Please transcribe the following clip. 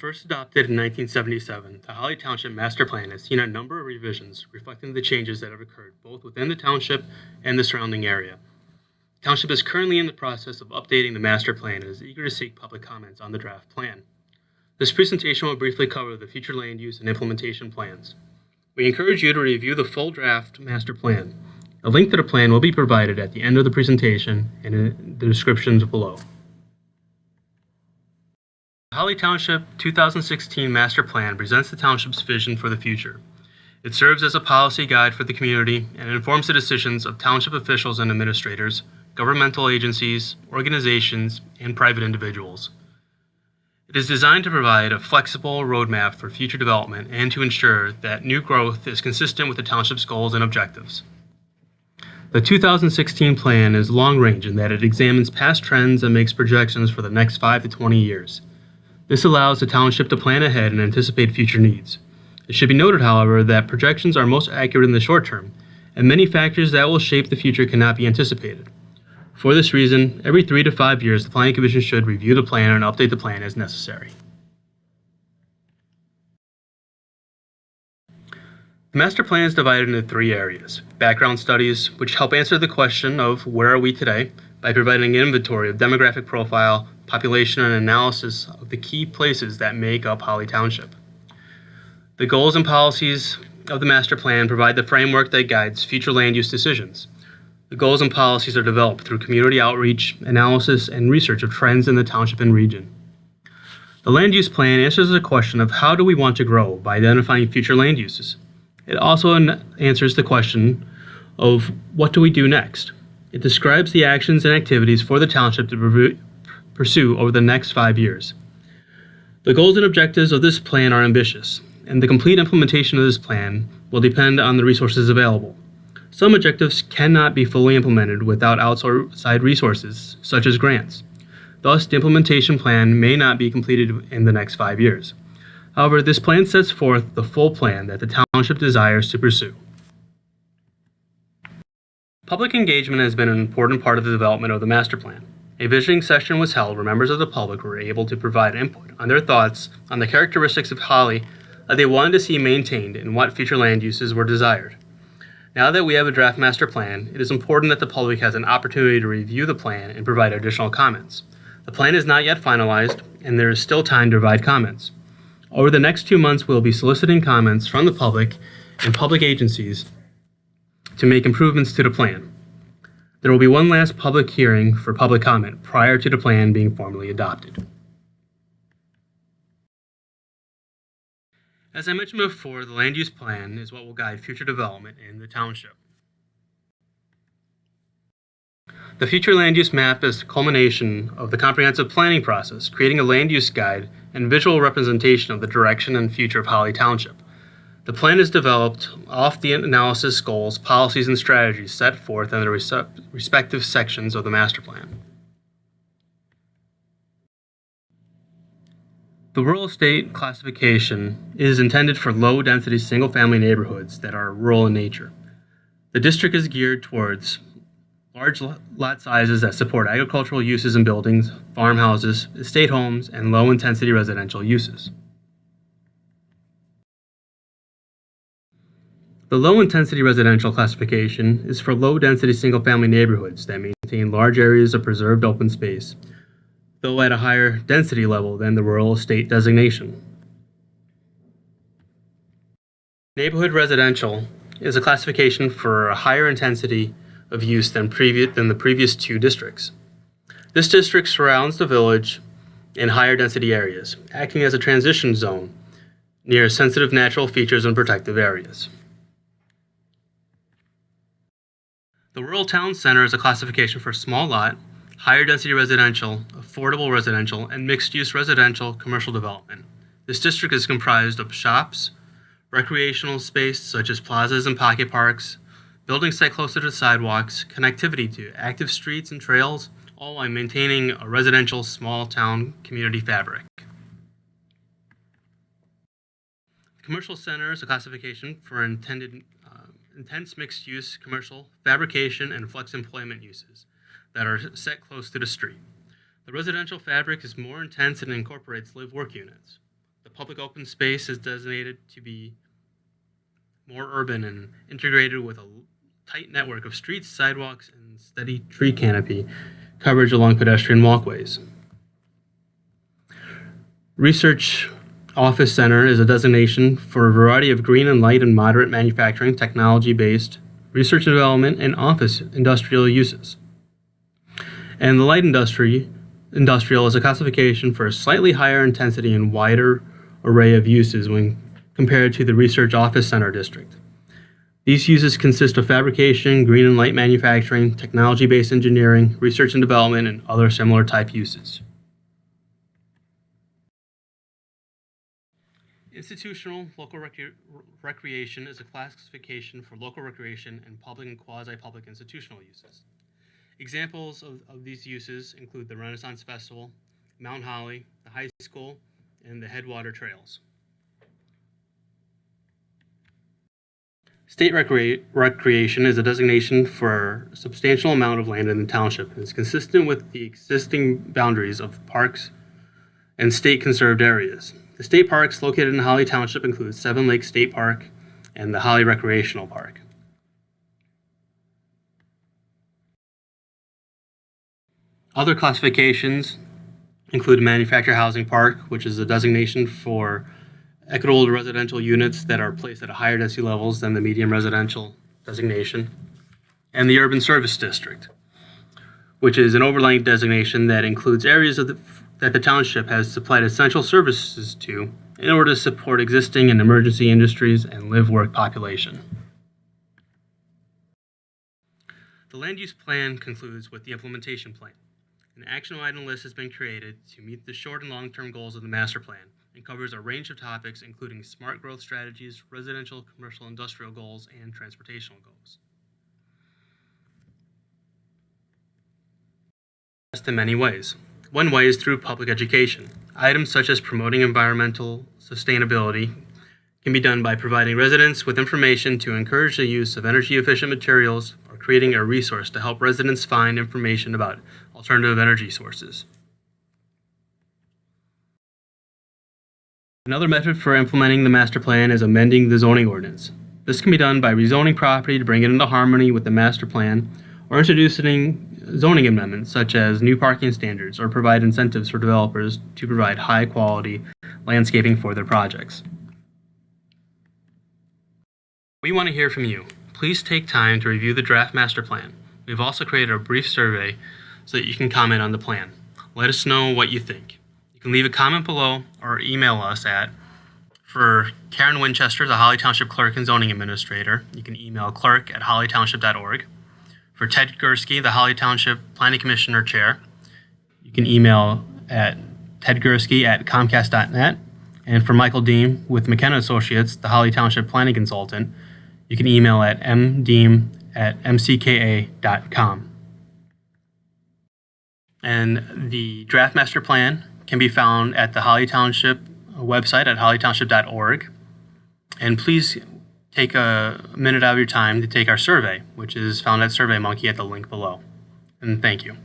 First adopted in 1977, the Holly Township Master Plan has seen a number of revisions reflecting the changes that have occurred both within the township and the surrounding area. The township is currently in the process of updating the master plan and is eager to seek public comments on the draft plan. This presentation will briefly cover the future land use and implementation plans. We encourage you to review the full draft master plan. A link to the plan will be provided at the end of the presentation and in the descriptions below. The Holly Township 2016 Master Plan presents the township's vision for the future. It serves as a policy guide for the community and informs the decisions of township officials and administrators, governmental agencies, organizations, and private individuals. It is designed to provide a flexible roadmap for future development and to ensure that new growth is consistent with the township's goals and objectives. The 2016 plan is long-range in that it examines past trends and makes projections for the next 5 to 20 years. This allows the township to plan ahead and anticipate future needs. It should be noted, however, that projections are most accurate in the short term, and many factors that will shape the future cannot be anticipated. For this reason, every 3 to 5 years, the Planning Commission should review the plan and update the plan as necessary. The master plan is divided into 3 areas: background studies, which help answer the question of where are we today by providing an inventory of demographic profile, population, and analysis of the key places that make up Holly Township. The goals and policies of the master plan provide the framework that guides future land use decisions. The goals and policies are developed through community outreach, analysis, and research of trends in the township and region. The land use plan answers the question of how do we want to grow by identifying future land uses. It also answers the question of what do we do next. It describes the actions and activities for the township to pursue over the next 5 years. The goals and objectives of this plan are ambitious, and the complete implementation of this plan will depend on the resources available. Some objectives cannot be fully implemented without outside resources, such as grants. Thus, the implementation plan may not be completed in the next 5 years. However, this plan sets forth the full plan that the township desires to pursue. Public engagement has been an important part of the development of the master plan. A visioning session was held where members of the public were able to provide input on their thoughts on the characteristics of Holly that they wanted to see maintained and what future land uses were desired. Now that we have a draft master plan, it is important that the public has an opportunity to review the plan and provide additional comments. The plan is not yet finalized, and there is still time to provide comments. Over the next 2 months, we will be soliciting comments from the public and public agencies to make improvements to the plan. There will be one last public hearing for public comment prior to the plan being formally adopted. As I mentioned before, the land use plan is what will guide future development in the township. The future land use map is the culmination of the comprehensive planning process, creating a land use guide and visual representation of the direction and future of Holly Township. The plan is developed off the analysis, goals, policies, and strategies set forth in the respective sections of the master plan. The rural estate classification is intended for low-density single-family neighborhoods that are rural in nature. The district is geared towards large lot sizes that support agricultural uses in buildings, farmhouses, estate homes, and low-intensity residential uses. The low-intensity residential classification is for low-density single-family neighborhoods that maintain large areas of preserved open space, though at a higher density level than the rural estate designation. Neighborhood residential is a classification for a higher intensity of use than the previous 2 districts. This district surrounds the village in higher density areas, acting as a transition zone near sensitive natural features and protective areas. The Rural Town Center is a classification for small lot, higher density residential, affordable residential, and mixed-use residential commercial development. This district is comprised of shops, recreational space such as plazas and pocket parks, buildings set closer to sidewalks, connectivity to active streets and trails, all while maintaining a residential small town community fabric. The Commercial Center is a classification for intense mixed-use commercial, fabrication, and flex employment uses that are set close to the street. The residential fabric is more intense and incorporates live-work units. The public open space is designated to be more urban and integrated with a tight network of streets, sidewalks, and steady tree canopy coverage along pedestrian walkways. Research Office Center is a designation for a variety of green and light and moderate manufacturing, technology-based research and development, and office industrial uses. And the light industrial is a classification for a slightly higher intensity and wider array of uses when compared to the Research Office Center district. These uses consist of fabrication, green and light manufacturing, technology-based engineering, research and development, and other similar type uses. Institutional local recreation is a classification for local recreation and public and quasi-public institutional uses. Examples of these uses include the Renaissance Festival, Mount Holly, the high school, and the Headwater Trails. State recreation is a designation for a substantial amount of land in the township and is consistent with the existing boundaries of parks and state conserved areas. The state parks located in Holly Township include Seven Lakes State Park and the Holly Recreational Park. Other classifications include Manufactured Housing Park, which is a designation for equitable residential units that are placed at higher density levels than the medium residential designation, and the Urban Service District, which is an overlay designation that includes areas that the township has supplied essential services to in order to support existing and emergency industries and live-work population. The land use plan concludes with the implementation plan. An action item list has been created to meet the short and long-term goals of the master plan and covers a range of topics including smart growth strategies, residential, commercial, industrial goals, and transportational goals. In many ways. One way is through public education. Items such as promoting environmental sustainability can be done by providing residents with information to encourage the use of energy-efficient materials or creating a resource to help residents find information about alternative energy sources. Another method for implementing the master plan is amending the zoning ordinance. This can be done by rezoning property to bring it into harmony with the master plan or introducing zoning amendments such as new parking standards or provide incentives for developers to provide high-quality landscaping for their projects. We want to hear from you. Please take time to review the draft master plan. We've also created a brief survey so that you can comment on the plan. Let us know what you think. You can leave a comment below or email us for Karen Winchester, the Holly Township Clerk and Zoning Administrator. You can email clerk@hollytownship.org. For Ted Gursky, the Holly Township Planning Commissioner Chair, you can email at tedgursky@comcast.net. And for Michael Deem with McKenna Associates, the Holly Township Planning Consultant, you can email at mdeem@mcka.com. And the draft master plan can be found at the Holly Township website at hollytownship.org. And please take a minute out of your time to take our survey, which is found at SurveyMonkey at the link below. And thank you.